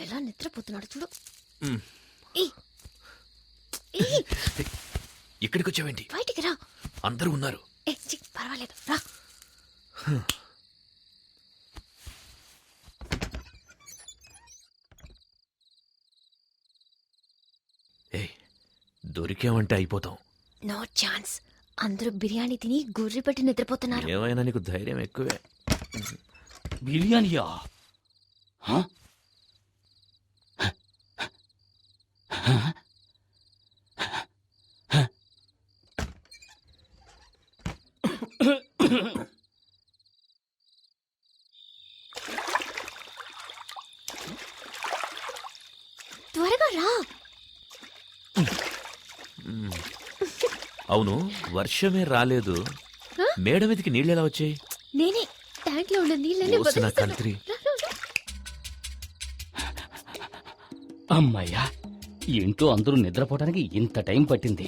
ఎలా నిద్రపోతున్నాడు చూడు. ఇక్కడికి వచ్చావేంటి? బయటికి రా. అందరూ ఉన్నారు. పర్వాలేదు రా. ఏ దొరికామంటే అయిపోతాం. No chance. అందరూ బిర్యానీ తిని గుర్రి పెట్టి నిద్రపోతున్నారు. ఏమైనా నీకు ధైర్యం ఎక్కువే. బిర్యానీయా? త్వరగా రా. అవును, వర్షమే రాలేదు. మేడ మీదకి నీళ్ళు ఎలా వచ్చాయి? నేనే ట్యాంక్ లో ఉన్న నీళ్ళని కంత్రి. అమ్మయ్యా, ఇంట్లో అందరూ నిద్రపోవడానికి ఇంత టైం పట్టింది.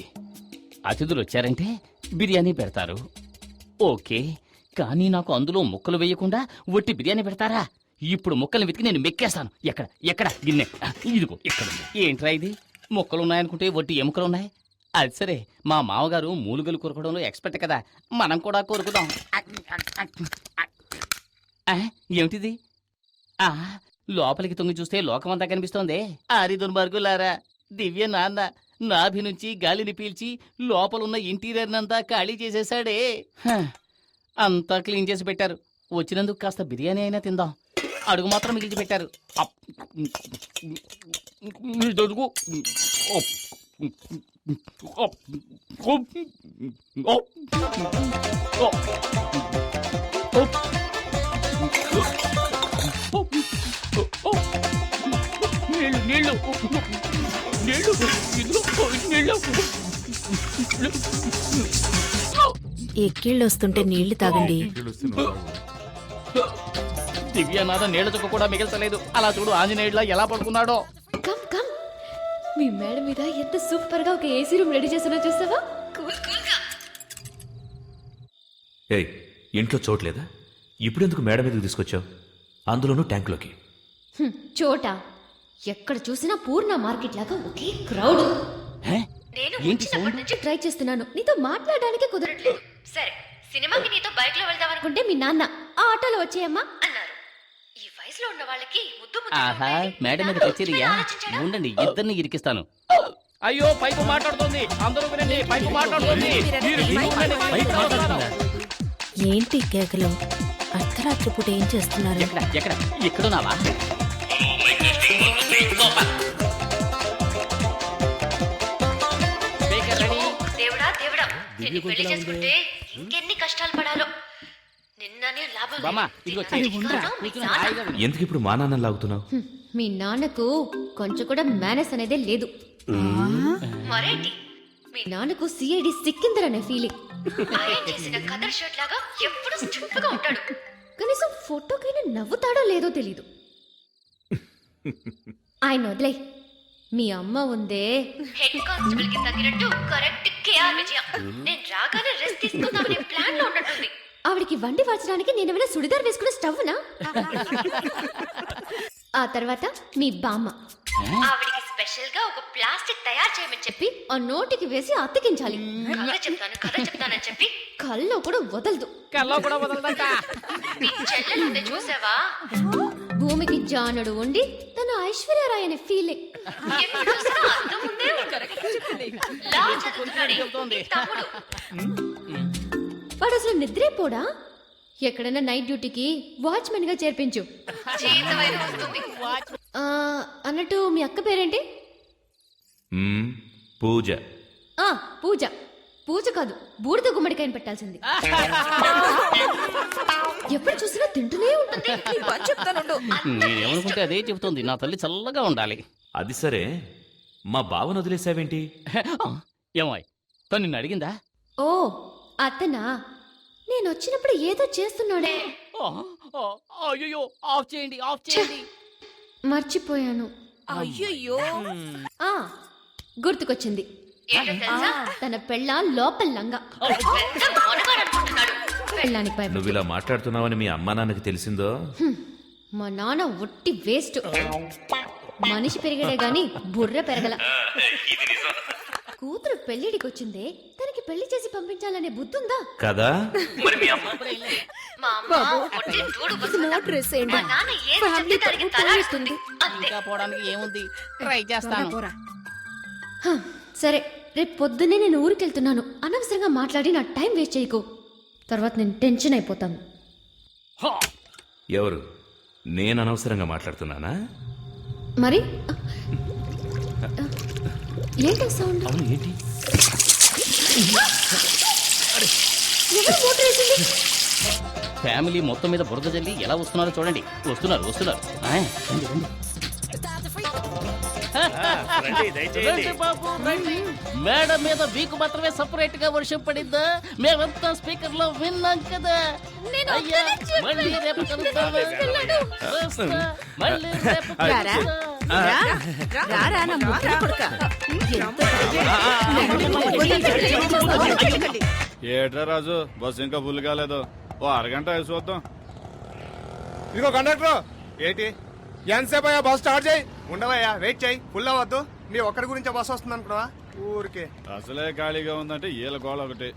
అతిథులు వచ్చారంటే బిర్యానీ పెడతారు, ఓకే. కానీ నాకు అందులో ముక్కలు వేయకుండా ఒట్టి బిర్యానీ పెడతారా? ఇప్పుడు ముక్కల్ని వెతికి నేను మెక్కేస్తాను. ఎక్కడ ఎక్కడ గిన్నె? ఇదిగో ఇక్కడ. ఏంట్రా ఇది? ముక్కలున్నాయనుకుంటే ఒట్టి ఎముకలున్నాయి. అది సరే, మా మామగారు మూలుగలు కొరకడంలో ఎక్స్పర్ట్ కదా, మనం కూడా కొరుకుదాం. ఏమిటిది? లోపలికి తొంగి చూస్తే లోకమంతా కనిపిస్తోంది. ఆరి దుర్మార్గులారా, దివ్య నాన్న నాభి నుంచి గాలిని పీల్చి లోపలున్న ఇంటీరియర్ నంతా ఖాళీ చేసేసాడే. అంతా క్లీన్ చేసి పెట్టారు. వచ్చినందుకు కాస్త బిర్యానీ అయినా తిందాం. అడుగు మాత్రం మిగిల్చి పెట్టారు. నీళ్ళు ఎక్కిళ్ళు వస్తుంటే నీళ్లు తాగండి. దివ్యనాథ నీళ్ల చుక్క కూడా మిగల్చలేదు. అలా చూడు, ఆంజనేయుడిలా ఎలా పడుకున్నాడో. కమ్ కమ్, మీ మేడ మీద ఎంత సూపర్ గా ఒక ఏసీ రూమ్ రెడీ చేస్తున్నా చూస్తావా? ఏయ్, ఇంట్లో చోట్లేదా? ఇప్పుడెందుకు మేడ మీదకి తీసుకొచ్చావు? అందులోనూ ట్యాంకులోకి. చోట ఎక్కడ చూసినా పూర్ణ మార్కెట్ లాగా ఒకే క్రౌడ్. నేను వచ్చినప్పటి నుంచి ట్రై చేస్తున్నాను, నీతో మాట్లాడడానికి కుదరట్లేదు. సరే, సినిమాకి నీతో బైక్ లో వెళ్దాం అనుకుంటే మీ నాన్న ఆ ఆటోలో వచ్చేయమ్మా అన్నారు. ఈ వయసులో ఉన్న వాళ్ళకి ఆహా, మేడం మీద కచేరియా? ఉండండి, ఇద్దరిని ఇరికిస్తాను. అయ్యో, పైపు మాట్లాడుతుంది. అందరూ వినండి, పైపు మాట్లాడుతుంది. ఏంటి కేకలు? అర్ధరాత్రి పూట ఏం చేస్తున్నారు? ఎక్కడ ఎక్కడ ఎక్కడున్నావా? దేవుడా దేవుడా, నిన్ను పెళ్లి చేసుకుంటే ఇంకెన్ని కష్టాలు పడాలో. నిన్ననే లాభం. ఎందుకు ఇప్పుడు మా నాన్న లాగుతున్నావు? మీ నాన్నకు కొంచెం కూడా మేనస్ అనేదే లేదు. మరేంటి, మీ నాన్నకు సిఐడి సిక్కిందర్ అనే ఫీలింగ్. ఐరన్ చేసిన కదర్ షర్ట్ లాగా ఎప్పుడు స్ట్రిక్ట్ గా ఉంటాడు. కనీసం ఫోటోకైనా నవ్వుతాడో లేదో తెలీదు. ఆయన వదిలే. మీ అమ్మ ఉందే, హెడ్ కానిస్టేబుల్ కి తగినట్టు కరెక్ట్ కేఆర్ విజయం. నేను రాగానే రెస్ట్ తీసుకుందామనే ప్లాన్ లో ఉన్నట్టుంది. ఆవిడికి వండి వార్చడానికి నేనేమైనా సుడిదార్ వేసుకున్న స్టవ్నా? ఆ తర్వాత మీ బామ్మ, ఆవిడికి స్పెషల్ గా ఒక ప్లాస్టిక్ తయారు చేయమని చెప్పి ఆ నోటికి వేసి అతికించాలి. కథ చెప్తానని చెప్పి కల్లో కూడా వదలదు. చెల్లెలుంది చూసావా, భూమికి జానుడు ఉండి తన ఐశ్వర్యరాయ్ అనే ఫీలింగ్. వాడు అసలు నిద్రే పోడా? ఎక్కడైనా నైట్ డ్యూటీకి వాచ్మెన్ గా చేర్పించు. అన్నట్టు మీ అక్క పేరేంటి? పూజ. పూజ. పూజ కాదు, బూడిద గుమ్మడికాయని పెట్టాల్సింది. ఎప్పుడు చూసినా తింటూనే ఉంటుంది. నేనేమనుకుంటే అదే చెబుతోంది. నా తల్లి చల్లగా ఉండాలి. అది సరే, మా బావను వదిలేసావేంటి? ఏమాయ్, తను నిన్ను అడిగిందా? ఓ అతనా? నేను వచ్చినప్పుడు ఏదో చేస్తున్నాడే. అయ్యో, ఆఫ్ చేయండి, ఆఫ్ చేయండి. మర్చిపోయాను. అయ్యో, గుర్తుకొచ్చింది. తన పెళ్ళ లోపల లంగా. నువ్వు ఇలా మాట్లాడుతున్నావని మీ అమ్మా నాన్నకి తెలిసిందో? మా నాన్న ఒట్టి వేస్ట్. మనిషి పెరిగాడే గాని బుర్ర పెరగల. కూతురు పెళ్లిడికి వచ్చిందే, తనకి పెళ్లి చేసి పంపించాలనే బుద్ధి ఉందా? కదా మా అమ్మ ఒట్టి దూడు బస్సుందా? మా నాన్న ఏది చెప్తే దానికి తలాడిస్తుంది. అంతే. ఇంకా పోవడానికి ఏముంది, ట్రై చేస్తాను. హ, సరే రేపు పొద్దున్నే నేను ఊరికెళ్తున్నాను. అనవసరంగా మాట్లాడి నా టైం వేస్ట్ చేయకు, తర్వాత నేను టెన్షన్ అయిపోతాను. ఎవరు? నేను అనవసరంగా మాట్లాడుతున్నానా? మరి ఏంటి సౌండ్? అవును, ఏంటి? ఎవరు మోటార్ వేసింది? ఫ్యామిలీ మొత్తం మీద బురద జల్లి ఎలా వస్తున్నారో చూడండి. వస్తున్నారు వస్తున్నారు. రండి, రండి. రండి బాబు, రండి. మేడం మీద మీకు మాత్రమే సపరేట్ గా వర్షం పడిందా? మేమంతా స్పీకర్ లో విన్నాం కదా. అయ్యా, మళ్ళీ రేపు కలుద్దామా? వస్తా. మళ్ళీ రేపు కలుద్దాం. ఏట్రా రాజు, బస్సు ఇంకా ఫుల్ కాలేదు. ఓ అరగంట వేసి చూద్దాం. ఇదిగో కండక్టర్, ఏంటి ఎంతసేపు అయ్యా బస్ స్టార్ట్ చేయి. ఉండవయ్యా, వెయిట్ చేయి. ఫుల్ అవ్వద్దు. నీ ఒక్కడి గురించి బస్ వస్తుంది అనుకున్నావా? ఊరికే అసలే ఖాళీగా ఉందంటే ఈల గోళ ఒకటి.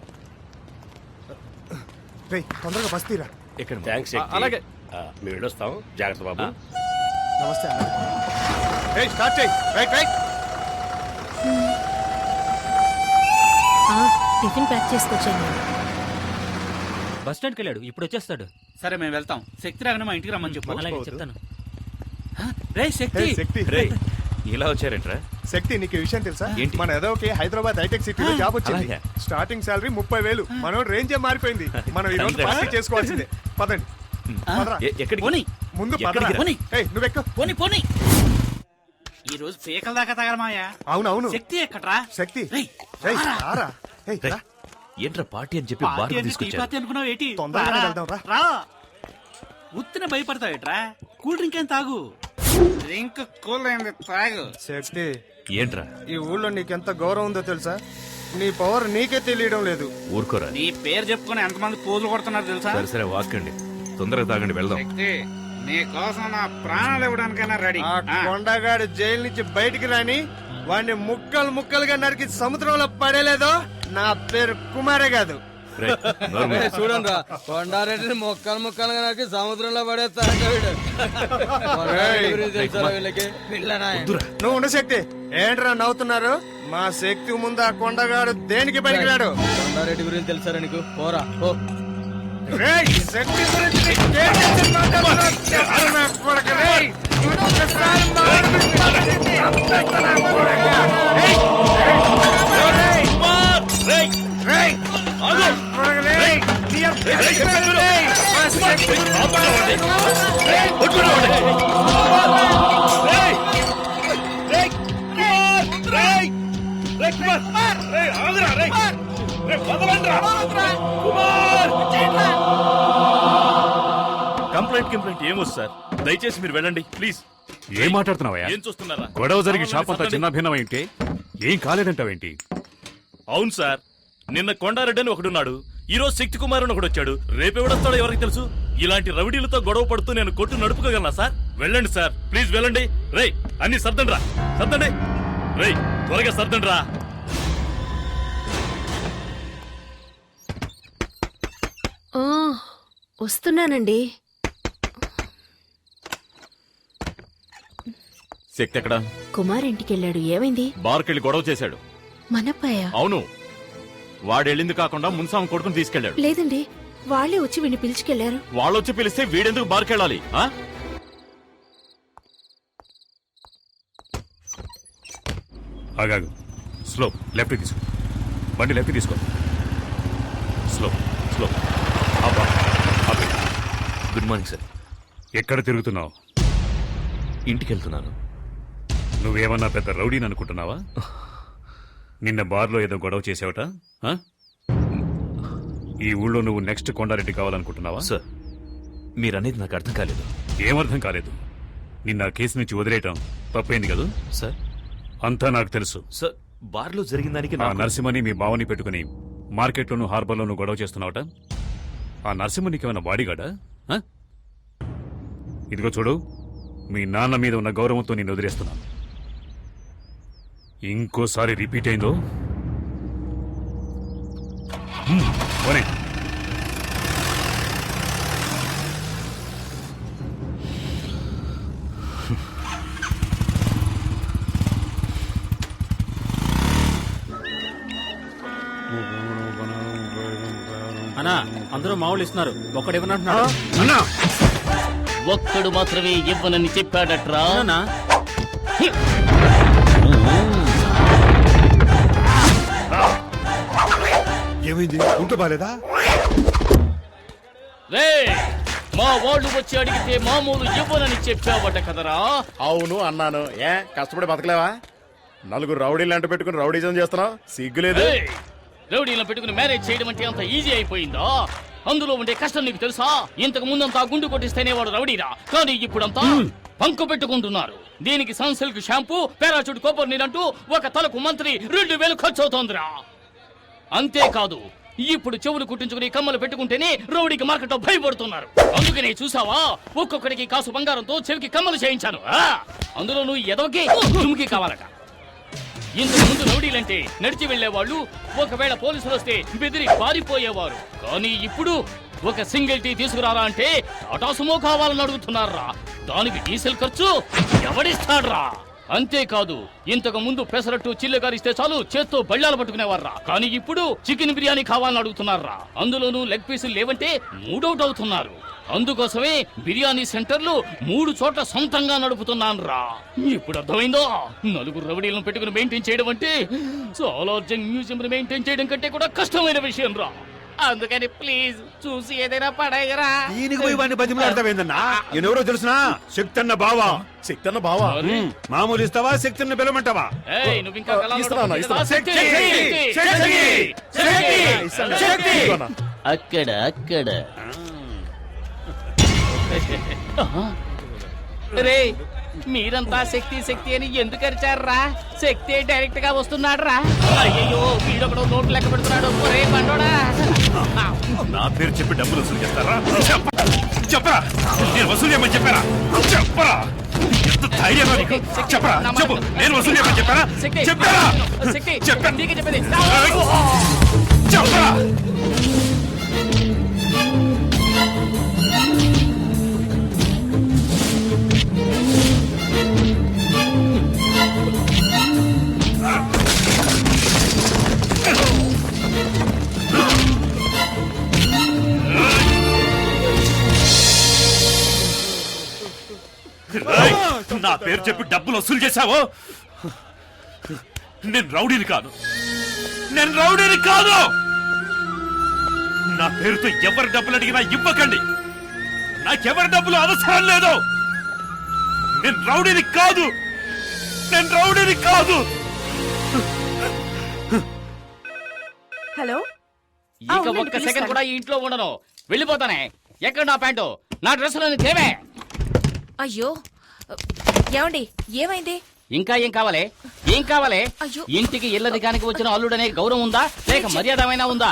తొందరగా బస్ తీరా. ఇక్కడ థ్యాంక్స్. అలాగే. మేము వెళ్ళొస్తాం. జాగ్రత్త బాబు. నమస్తే అన్న. స్టార్ట్ చేయి. Right right. టిఫిన్ ప్యాక్ చేసుకొచ్చాను. బస్ స్టాండ్కి వెళ్ళాడు, ఇప్పుడు వచ్చేస్తాడు. సరే మేము వెళ్తాం. శక్తి రాగానే మా ఇంటికి రమ్మని చెప్పు. అలాగే చెప్తాను. శక్తి రేయ్, ఇలా వచ్చారేంట్రా? శక్తి, నీకు ఈ విషయం తెలుసా? ఏంటి? మన ఎదోకి హైదరాబాద్ హైటెక్ సిటీలో జాబ్ వచ్చింది. అలాగా? Starting salary 30,000. మనం రేంజే మారిపోయింది. మనం ఈ రోజు Congrats. పార్టీ చేసుకోవాల్సిందే. పదండి. పదరా. ఎక్కడికి? పోనీ ముందు ఎక్కడికి రా? పోనీ. నువ్వెక్కు. పోనీ పోనీ. ఈ రోజు పీకల దాకా తగలమాయా. అవునవును. శక్తి ఎక్కడ్రా? శక్తి. రేయ్, రేయ్, రారా. రేయ్, రా. ఏంట్రా పార్టీ అని చెప్పి పార్టీ బార్కు అంటే టీ తీసుకొచ్చారు. పార్టీ అనుకున్నావు ఏంటి? తొందరగా రారా. వెళ్దాం, రా. రా. ఉత్తిన భయపడతావేట్రా? కూల్ డ్రింక్ ఏం తాగు. డ్రింక్ కూల్ అయింది, తాగు. శక్తి, ఏంట్రా? ఈ ఊళ్ళో నీకెంత గౌరవం ఉందో తెలుసా? నీ పవర్ నీకే తెలియడం లేదు. ఊరుకోరా. నీ పేరు చెప్పుకుని ఎంతమంది పోజులు కొడుతున్నారు తెలుసా? సరే సరే, వాక్కండి. తొందరగా తాగండి, వెళ్దాం. శక్తి, నీ కోసం నా ప్రాణాలు ఇవ్వడానికైనా రెడీ. ఆ కొండగాడు జైలు నుంచి బయటికి రాని వాడిని ముక్కలు ముక్కలుగా నరికి సముద్రంలో పడేలేదో నా పేరు కుమారే కాదు. రేయ్, నోరు మూయి. చూడండి రా, కొండారెడ్డిని మొక్కలు ముక్కలుగా నాకు సముద్రంలో పడేస్తాడు. వీళ్ళకి వద్దురా. నువ్వు ఉండు శక్తి. ఏంట్రా నవ్వుతున్నారు? మా శక్తి ముందు ఆ కొండగాడు దేనికి పనికిరాడు. కొండారెడ్డి గురించి తెలుసారా నీకు? పోరా ఓ. రేయ్, శక్తి గురించి నీకేంటి మాట్లాడుతున్నావు? చెప్పు నా కొడుకు, రేయ్. ఒక్కసారి మాట్లాడు. చంపేస్తా నా కొడుకు. రేయ్, రేయ్, రేయ్, రేయ్, నా కొడుకు, రేయ్. నీ అబ్బ- రేయ్, మా శక్తి గురించి మాట్లాడు. రేయ్, కంప్లైంట్ ఏమొచ్చు సార్? దయచేసి మీరు వెళ్ళండి ప్లీజ్. ఏం మాట్లాడుతున్నావయ్యా? ఏం చూస్తున్నారా? గొడవ జరిగి షాప్ అంతా చిన్న భిన్నమైంటే ఏం కాలేదంటావేంటి? అవును సార్, నిన్న కొండారెడ్డి అని ఒకడున్నాడు, ఈ రోజు శక్తి కుమార్ అని ఒకడు వచ్చాడు. రేపెవడొస్తాడో ఎవరికి తెలుసు? ఇలాంటి రౌడీలతో గొడవ పడుతూ నేను కొట్టు నడుపుకోగలనా సార్? వెళ్ళండి సార్, ప్లీజ్ వెళ్ళండి. రేయ్, అన్ని సర్దండి రా, సర్దండి. రేయ్, త్వరగా సర్దండి రా. వస్తున్నానండి. శక్తి ఎక్కడ? కుమార్ ఇంటికి వెళ్ళాడు. ఏమైంది? బార్కెళ్ళి గొడవ చేశాడు. మనప్పాయ? అవును, వాడెళ్ళింది కాకుండా మున్సాం కొడుకుని తీసుకెళ్లాడు. లేదండి, వాళ్ళే వచ్చి వీడిని పిలుచుకెళ్లారు. వాళ్ళొచ్చి పిలిస్తే వీడెందుకు బార్కెళ్ళాలి? ఆగాగు. స్లో, లెఫ్ట్ తీసుకో. బండి లెఫ్ట్ తీసుకో. Slow slow. ఆపా, ఆపే. Good morning sir. ఎక్కడ తిరుగుతున్నావు? ఇంటికి వెళ్తున్నాను. నువ్వేమన్నా పెద్ద రౌడీని అనుకుంటున్నావా? నిన్న బార్లో ఏదో గొడవ చేసావట. ఆ? ఈ ఊళ్ళో నువ్వు నెక్స్ట్ కొండారెడ్డి కావాలనుకుంటున్నావా? సార్, మీరనేది నాకు అర్థం కాలేదు. ఏమర్థం కాలేదు? నిన్న కేసు నుంచి వదిలేయటం తప్పైంది కదా? సార్, అంతా నాకు తెలుసు. సార్, బార్లో జరిగిన దానికి ఆ నాకు- నరసింహని మీ బావని పెట్టుకుని మార్కెట్లోను హార్బర్లోను గొడవ చేస్తున్నావట. ఆ నరసింహ నీకేమైనా బాడీగాడా? ఆ? ఇదిగో చూడు, మీ నాన్న మీద ఉన్న గౌరవంతో నేను వదిలేస్తున్నాను. ఇంకోసారి రిపీట్ అయిందో పోనీ. అన్నా అందరూ మామూలు ఇస్తున్నారు, ఒక్కడు ఇవ్వనంటున్నాడు. అన్నా ఒక్కడు మాత్రమే ఇవ్వనని చెప్పాడట్రా. అవునా? ఏమైంది? ఉంటూ బాలేదా? రే, మా వాళ్ళు వచ్చి అడిగితే మామూలు ఇవ్వనని చెప్పావట కదరా. అవును అన్నాను. ఏ కష్టపడి బతకలేవా? నలుగురు రౌడీలు అంట పెట్టుకుని రౌడీజం చేస్తున్నావు, సిగ్గులేదు? రేయ్, రౌడీలను పెట్టుకుని మ్యారేజ్ చేయడం అంటే అంత ఈజీ అయిపోయిందా? అందులో ఉండే కష్టం నీకు తెలుసా? ఇంతకు ముందంతా గుండు కొట్టిస్తేనే వాడు రౌడీరా, కానీ ఇప్పుడంతా పంకు పెట్టుకుంటున్నారు. దీనికి సన్సిల్క్ షాంపూ, పారాచూట్ కొబ్బరి నీరంటూ ఒక తలకు మంత్రి 2000 ఖర్చు అవుతోందిరా. అంతేకాదు, ఇప్పుడు చెవులు కుట్టించుకుని కమ్మలు పెట్టుకుంటేనే రౌడీకి మార్కెట్లో భయపడుతున్నారు. అందుకనే చూసావా, ఒక్కొక్కడికి కాసు బంగారంతో చెవికి కమ్మలు చేయించాను. అందులో నువ్వు ఎదవకి చుముకి కావాలట. ఇంతకు ముందు రౌడీలంటే నడిచి వెళ్లేవాళ్ళు, ఒకవేళ పోలీసులు వస్తే బెదిరి పారిపోయేవారు. కానీ ఇప్పుడు ఒక సింగిల్ టీ తీసుకురారా అంటే టాటా సుమో కావాలని అడుగుతున్నారా. దానికి డీజిల్ ఖర్చు ఎవడిస్తాడ్రా? అంతేకాదు, ఇంతకు ముందు పెసరట్టు చిల్లగారిస్తే చాలు చేత్తో బళ్ళాలు పట్టుకునేవారా. కానీ ఇప్పుడు చికెన్ బిర్యానీ కావాలని అడుగుతున్నారా. అందులోనూ లెగ్ పీసులు లేవంటే మూడౌట్ అవుతున్నారు. అందుకోసమే బిర్యానీ సెంటర్లు 3 చోట్ల సొంతంగా నడుపుతున్నాను. ఇప్పుడు అర్థమైందో? నలుగురు రౌడీలను పెట్టుకుని మెయింటైన్ చేయడం అంటే సాలార్జంగ్ మ్యూజియం మెయింటైన్ చేయడం కంటే కూడా కష్టమైన విషయం రా. అందుకని ప్లీజ్ చూసి ఏదైనా పడేయరా. దీనికి పోయి వాడిని బతిమలాడతావేందన్నా? ఎవరో తెలుసునా? శక్తి అన్న బావా. శక్తి అన్న బావా? మామూలు ఇస్తావా? శక్తి అన్న పిలవమంటావా? ఏయ్, నువ్వు ఇంకా కళలో ఇస్తున్నా, నడుపుతున్నావా? శక్తి, శక్తి! అక్కడ అక్కడ రే, మీరంతా శక్తి శక్తి అని ఎందుకు అరిచారా? శక్తి డైరెక్ట్ గా వస్తున్నాడు రా. అయ్యో, వీడొకడు నోట్లు లెక్క పెడుతున్నాడు. ఒరే బండోడా, నా పేరు చెప్పి డబ్బులు వసూలు చేస్తారా? చెప్పరా, నేను వసూలు చేయమని చెప్పారా? చెప్పరా, ఎంత ధైర్యం నీకు? చెప్పరా, చెప్పు, నేను వసూలు చేయమని చెప్పారా? శక్తి, చెప్పారా? శక్తి, చెప్పాను. నీకే చెప్పేది. చెప్పరా. నా పేరు చెప్పి డబ్బులు వసూలు చేశావో? నేను రౌడీని కాదు, నేను రౌడీని కాదు. నా పేరుతో ఎవరు డబ్బులు అడిగినా ఇవ్వకండి. నాకెవరి డబ్బులు అవసరం లేదు. నేను రౌడీని కాదు, నేను రౌడీని కాదు. హలో, ఇక ఒక్క సెకండ్ కూడా ఈ ఇంట్లో ఉండను. వెళ్ళిపోతానే. ఎక్కడ నా ప్యాంటు, నా డ్రెస్సులోని తేవే. అయ్యో, ఏమండి, ఏమైంది? ఇంకా ఏం కావాలి? ఏం కావాలి? అయ్యో. ఇంటికి ఇల్లదికానికి వచ్చిన అల్లుడనే గౌరవం ఉందా, లేక మర్యాదమైనా ఉందా?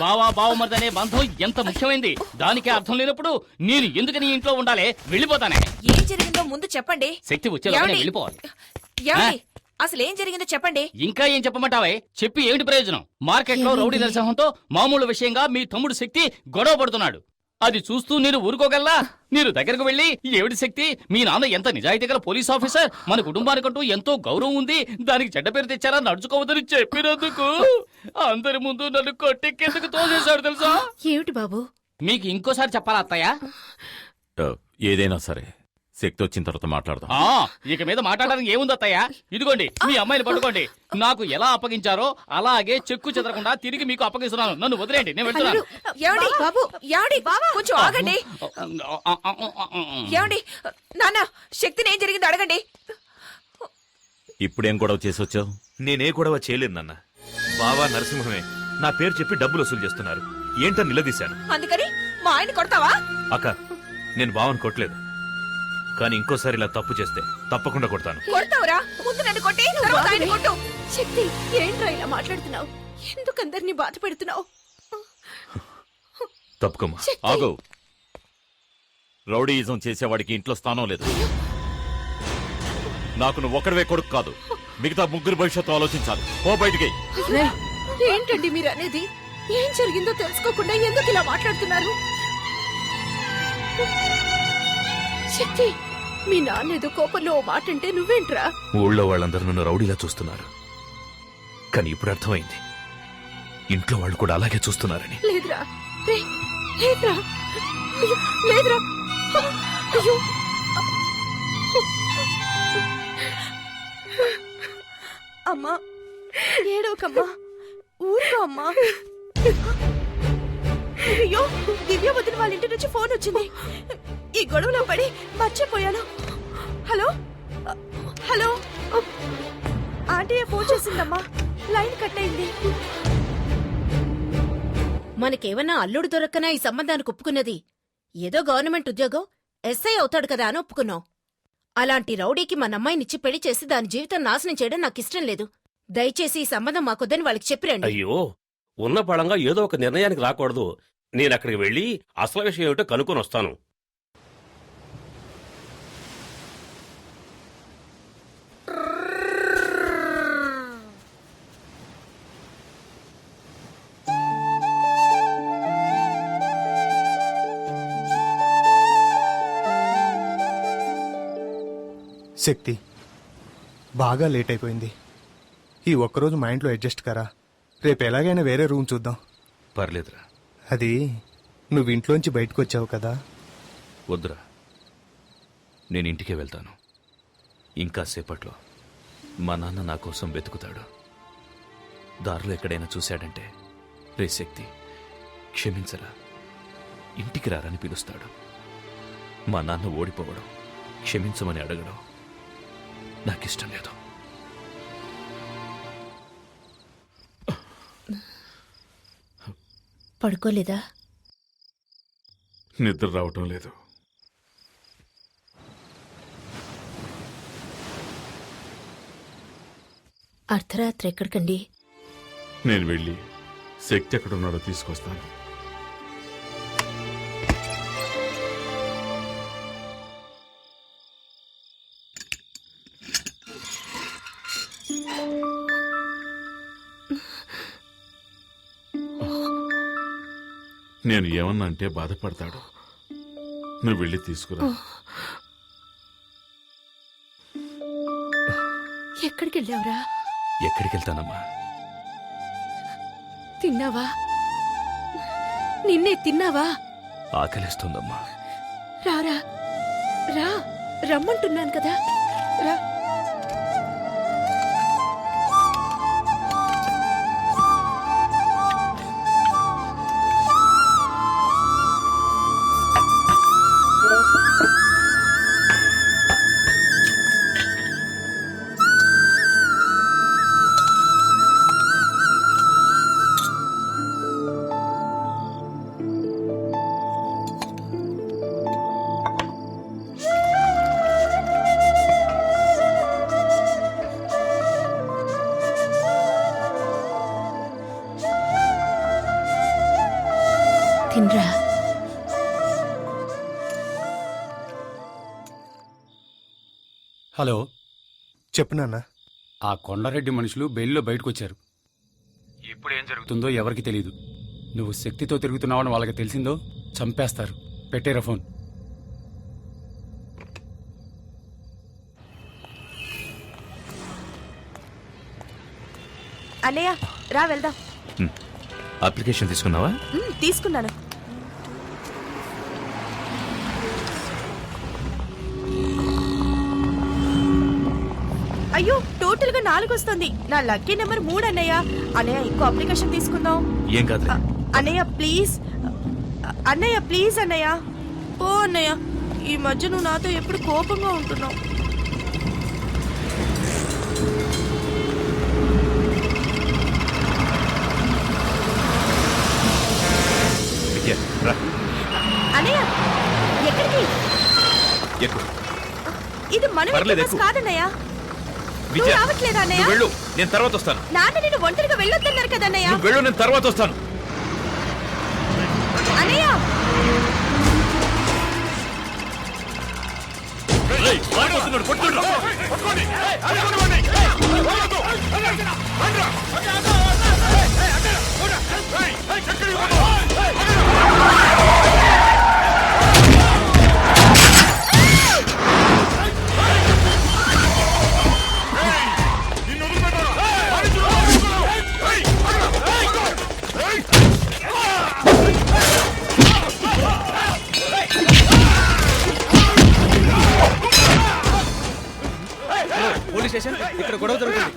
బావా బావమర్దనే బంధం ఎంత ముఖ్యమైంది. దానికే అర్థం లేనప్పుడు నేను ఎందుకు నీ ఇంట్లో ఉండాలి? వెళ్ళిపోతానే. ఏం జరిగిందో ముందు చెప్పండి. శక్తి వచ్చేలోనే వెళ్ళిపోవాలి. ఏమండి, అసలు ఏం జరిగిందో చెప్పండి. ఇంకా ఏం చెప్పమంటావే? చెప్పి ఏమిటి ప్రయోజనం? మార్కెట్ లో రౌడీ నరసింహంతో మామూలు విషయంగా మీ తమ్ముడు శక్తి గొడవ పడుతున్నాడు. అది చూస్తూ నేను ఊరుకోగలనా? మీరు దగ్గరకు వెళ్ళి, ఏమిటి శక్తి, మీ నాన్న ఎంత నిజాయితీ గల పోలీస్ ఆఫీసర్, మన కుటుంబానికంటూ ఎంతో గౌరవం ఉంది, దానికి చెడ్డ పేరు తెచ్చారా, నడుచుకోవద్దని చెప్పినందుకు అందరి ముందు నన్ను కొట్టి కిందకు తోసేశాడు తెలుసా? ఏమిటి బాబు? మీకు ఇంకోసారి చెప్పాలా అత్తయ్య? ఏదైనా సరే శక్తి వచ్చిన తర్వాత మాట్లాడదాం. ఇక మీద మాట్లాడడానికి ఏముంది అత్తయ్య? ఇదిగోండి మీ అమ్మాయిని పట్టుకోండి. నాకు ఎలా అప్పగించారో అలాగే చెక్కు చెదరకుండా తిరిగి మీకు అప్పగిస్తున్నాను. నన్ను వదిలేండి, నేను వెళ్తున్నాను. ఏమండి బాబు, ఏమండి కొంచెం ఆగండి. ఏమండి నాన్న, శక్తిని ఏం జరిగిందో అడగండి. ఇప్పుడేం గొడవ చేసి వచ్చావు? నేనే గొడవ చేయలేదు నాన్న. బావా నరసింహమే నా పేరు చెప్పి డబ్బులు వసూలు చేస్తున్నారు. ఏంటని నిలదీశాను. అందుకని మా ఆయన కొడతావా? అక్క, నేను బావని కొట్టలేదు, కానీ ఇంకోసారి ఇలా తప్పు చేస్తే తప్పకుండా కొడతాను. కొడతావురా? ముందు నన్ను కొట్టి తర్వాత ఆయన కొట్టు. శక్తి, ఏంట్రా ఇలా మాట్లాడుతున్నావు? ఎందుకు అందరినీ బాధ పెడుతున్నావు? తప్పుకోమ్మా. ఆగు. రౌడీయిజం చేసేవాడికి ఇంట్లో స్థానం లేదు. నాకు నువ్వు ఒక్కడవే కొడుకు కాదు, మిగతా ముగ్గురు భవిష్యత్తు ఆలోచించాలి. ఓ బయటికి. ఏంటండి మీరు అనేది? ఏం జరిగిందో తెలుసుకోకుండా ఎందుకు ఇలా మాట్లాడుతున్నారు? శక్తి, మీ నాన్న ఏదో కోపంలో ఓ మాట అంటే నువ్వేంట్రా? ఊళ్ళో వాళ్ళందరూ నన్ను రౌడీలా చూస్తున్నారు, కానీ ఇప్పుడు అర్థమైంది ఇంట్లో వాళ్ళు కూడా అలాగే చూస్తున్నారని. లేదురా, లేదురా, అయ్యో, లేదురా, అయ్యో. అమ్మా, ఏడవకమ్మా, ఊరుకో అమ్మా. అయ్యో, దివ్య వదిన వాళ్ళ ఇంటి నుంచి ఫోన్ వచ్చింది. ఈ గొడవలో పడి మర్చిపోయాను. హలో హలో, ఆంటీ ఫోన్ చేసిందమ్మా, లైన్ కట్ అయింది. మనకేమన్నా అల్లుడు దొరక్కనా ఈ సంబంధానికి ఒప్పుకున్నది? ఏదో గవర్నమెంట్ ఉద్యోగం, ఎస్ఐ అవుతాడు కదా అని ఒప్పుకున్నాం. అలాంటి రౌడీకి మన అమ్మాయినిచ్చి పెళ్లి చేసి దాని జీవితం నాశనం చేయడం నాకిష్టం లేదు. దయచేసి ఈ సంబంధం మాకొద్దని వాళ్ళకి చెప్పిరండి. అయ్యో, ఉన్న పళంగా ఏదో ఒక నిర్ణయానికి రాకూడదు. నేనక్కడికి వెళ్ళి అసలు విషయం ఏమిటో కనుక్కొని వస్తాను. శక్తి, బాగా లేట్ అయిపోయింది. ఈ ఒక్కరోజు మా ఇంట్లో అడ్జస్ట్ కరా. రేపు ఎలాగైనా వేరే రూమ్ చూద్దాం. పర్లేదురా. అది నువ్వు ఇంట్లోంచి బయటకు వచ్చావు కదా. వద్దురా, నేను ఇంటికే వెళ్తాను. ఇంకా సేపట్లో మా నాన్న నా కోసం వెతుకుతాడు. దారిలో ఎక్కడైనా చూశాడంటే, రే శక్తి, క్షమించరా, ఇంటికి రారని పిలుస్తాడు. మా నాన్న ఓడిపోవడం, క్షమించమని అడగడం నాకిష్టం లేదు. పడుకోలేదా? నిద్ర రావటం లేదు. అర్ధరాత్రి ఎక్కడికండి? నేను వెళ్ళి శక్తి ఎక్కడున్నాడో తీసుకొస్తాను. నేను ఏమన్నా అంటే బాధపడతాడు. నువ్వు వెళ్ళి తీసుకురా. ఎక్కడికి వెళ్ళావురా? ఎక్కడికి వెళ్తానమ్మా? తిన్నావా? నిన్నే తిన్నావా? ఆకలిస్తుందమ్మా. రారా, రా, రమ్మంటున్నాను కదా, రా. తిన్రా. హలో, చెప్పు నాన్న. ఆ కొండారెడ్డి మనుషులు బెయిల్లో బయటకొచ్చారు. ఇప్పుడు ఏం జరుగుతుందో ఎవరికి తెలియదు. నువ్వు శక్తితో తిరుగుతున్నావని వాళ్ళకి తెలిసిందో చంపేస్తారు. పెట్టేరా ఫోన్. అన్నయ్య, రా వెళ్దాం. అప్లికేషన్ తీసుకున్నావా? తీసుకున్నాను. అయ్యో, టోటల్ గా 4 వస్తుంది. నా లక్కీ నెంబర్ 3 అన్నయ్య. అన్నయ్య, ఇంకో అప్లికేషన్ తీసుకుందాం. ఏం కాదు అన్నయ్య ప్లీజ్, అన్నయ్య ప్లీజ్ అన్నయ్య. ఓ అన్నయ్య, ఈ మధ్య నువ్వు నాతో ఎప్పుడు కోపంగా ఉంటున్నావు. అన్నయ్య, ఎక్కడికి? ఇది మన కాదన్నయ్య. నువ్వు రావట్లేదా అన్నయ్య? వెళ్ళు, నేను తర్వాత వస్తాను. నాన్న నేను ఒంటరిగా వెళ్ళొద్దన్నారు కదా అన్నయ్య. వెళ్ళు, నేను తర్వాత వస్తాను. అన్నయ్య, పారిపోతున్నాడు, కొట్టుకోండి. పోలీస్ స్టేషన్ ఇక్కడ గొడవ జరుగుతుంది.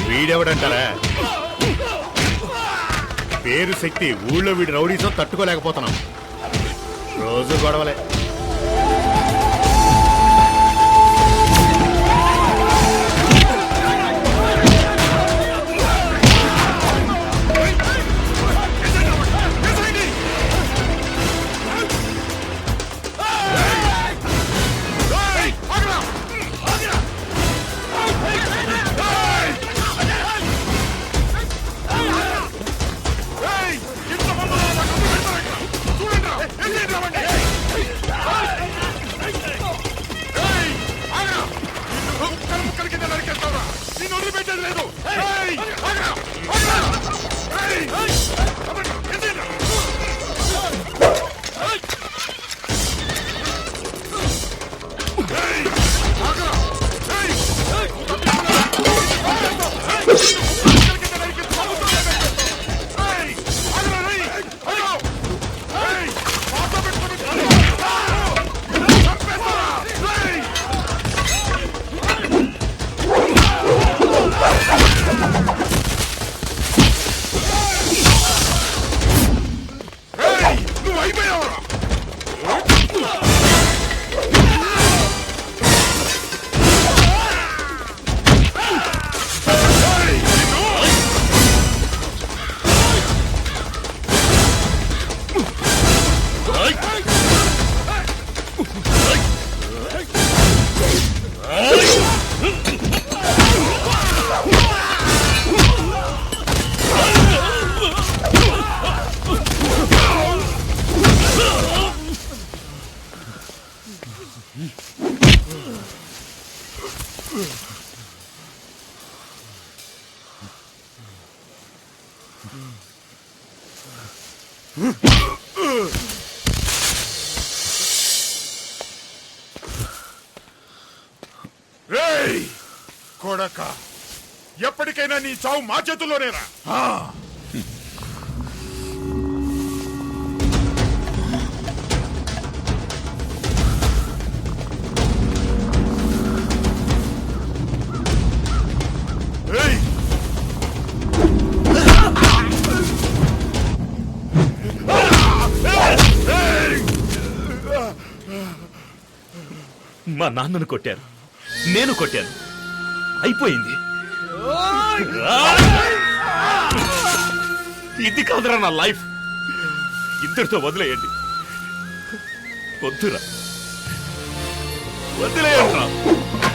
వీడెవడంటారా? పేరు శక్తి. ఊళ్ళో వీడి రౌడీతో తట్టుకోలేకపోతున్నాం. రోజు గొడవలే. కొడక, ఎప్పటికైనా నీ చావు మా చేతుల్లోనేరా. మా నాన్నను కొట్టారు, నేను కొట్టాను, అయిపోయింది. ఇది కాదురా నా లైఫ్. ఇంతటితో వదిలేయండి. వద్దురా, వదిలేయండి.